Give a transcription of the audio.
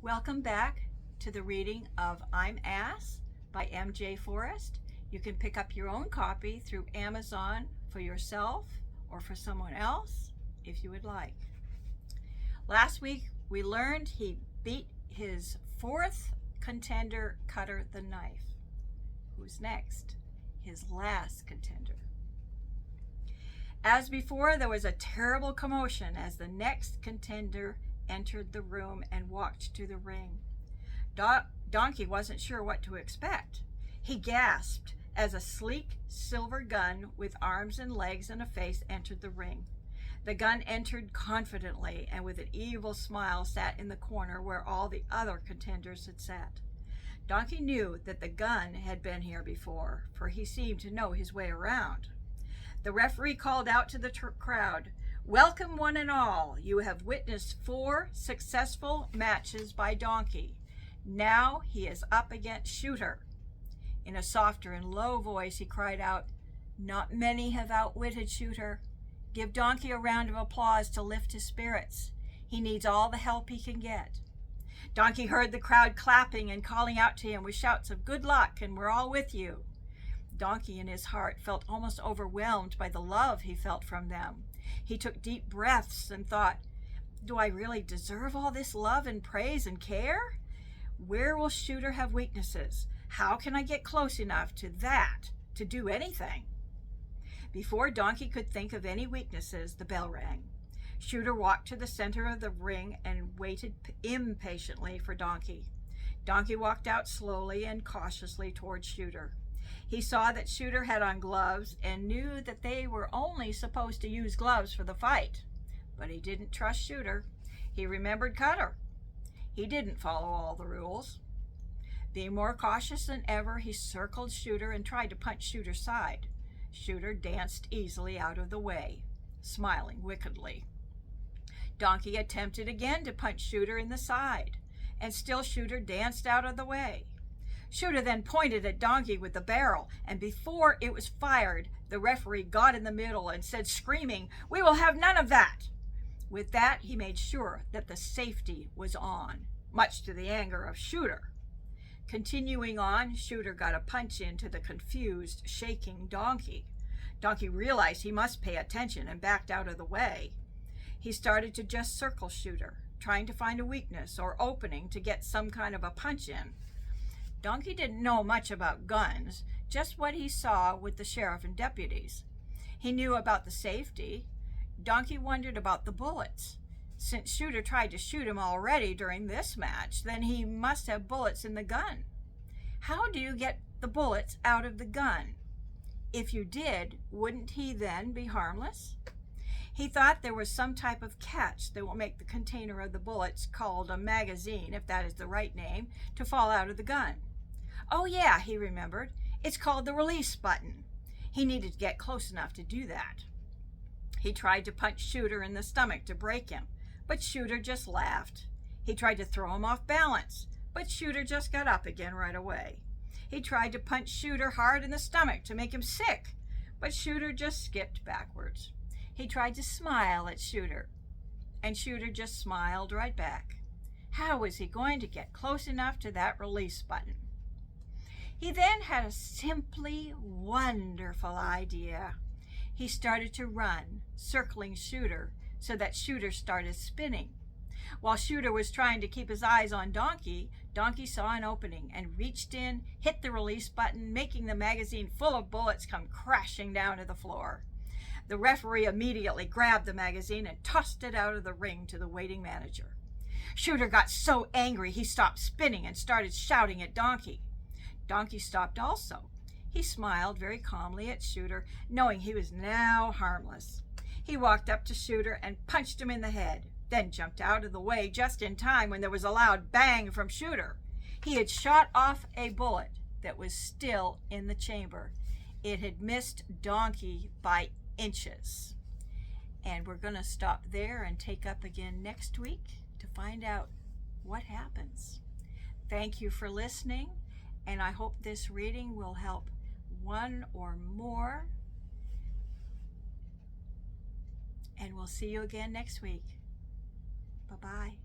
Welcome back to the reading of I'm A.S. by M.J. Forrest. You can pick up your own copy through Amazon for yourself or for someone else if you would like. Last week we learned he beat his fourth contender, Cutter the Knife. Who's next? His last contender. As before, there was a terrible commotion as the next contender entered the room and walked to the ring. Donkey wasn't sure what to expect. He gasped as a sleek silver gun with arms and legs and a face entered the ring. The gun entered confidently and with an evil smile sat in the corner where all the other contenders had sat. Donkey knew that the gun had been here before, for he seemed to know his way around. The referee called out to the crowd, "Welcome one and all. You have witnessed 4 successful matches by Donkey. Now he is up against Shooter." In a softer and low voice he cried out, "Not many have outwitted Shooter. Give Donkey a round of applause to lift his spirits. He needs all the help he can get." Donkey heard the crowd clapping and calling out to him with shouts of "Good luck" and "We're all with you." Donkey in his heart felt almost overwhelmed by the love he felt from them. He took deep breaths and thought, "Do I really deserve all this love and praise and care? Where will Shooter have weaknesses? How can I get close enough to that to do anything?" Before Donkey could think of any weaknesses, the bell rang. Shooter walked to the center of the ring and waited impatiently for Donkey. Donkey walked out slowly and cautiously towards Shooter. He saw that Shooter had on gloves and knew that they were only supposed to use gloves for the fight. But he didn't trust Shooter. He remembered Cutter. He didn't follow all the rules. Being more cautious than ever, he circled Shooter and tried to punch Shooter's side. Shooter danced easily out of the way, smiling wickedly. Donkey attempted again to punch Shooter in the side, and still Shooter danced out of the way. Shooter then pointed at Donkey with the barrel, and before it was fired, the referee got in the middle and said, screaming, "We will have none of that!" With that, he made sure that the safety was on, much to the anger of Shooter. Continuing on, Shooter got a punch into the confused, shaking Donkey. Donkey realized he must pay attention and backed out of the way. He started to just circle Shooter, trying to find a weakness or opening to get some kind of a punch in. Donkey didn't know much about guns, just what he saw with the sheriff and deputies. He knew about the safety. Donkey wondered about the bullets. Since Shooter tried to shoot him already during this match, then he must have bullets in the gun. How do you get the bullets out of the gun? If you did, wouldn't he then be harmless? He thought there was some type of catch that will make the container of the bullets, called a magazine, if that is the right name, to fall out of the gun. Oh yeah, he remembered. It's called the release button. He needed to get close enough to do that. He tried to punch Shooter in the stomach to break him, but Shooter just laughed. He tried to throw him off balance, but Shooter just got up again right away. He tried to punch Shooter hard in the stomach to make him sick, but Shooter just skipped backwards. He tried to smile at Shooter, and Shooter just smiled right back. How was he going to get close enough to that release button? He then had a simply wonderful idea. He started to run, circling Shooter, so that Shooter started spinning. While Shooter was trying to keep his eyes on Donkey, Donkey saw an opening and reached in, hit the release button, making the magazine full of bullets come crashing down to the floor. The referee immediately grabbed the magazine and tossed it out of the ring to the waiting manager. Shooter got so angry he stopped spinning and started shouting at Donkey. Donkey stopped also. He smiled very calmly at Shooter, knowing he was now harmless. He walked up to Shooter and punched him in the head, then jumped out of the way just in time when there was a loud bang from Shooter. He had shot off a bullet that was still in the chamber. It had missed Donkey by inches. And we're going to stop there and take up again next week to find out what happens. Thank you for listening, and I hope this reading will help one or more. And we'll see you again next week. Bye-bye.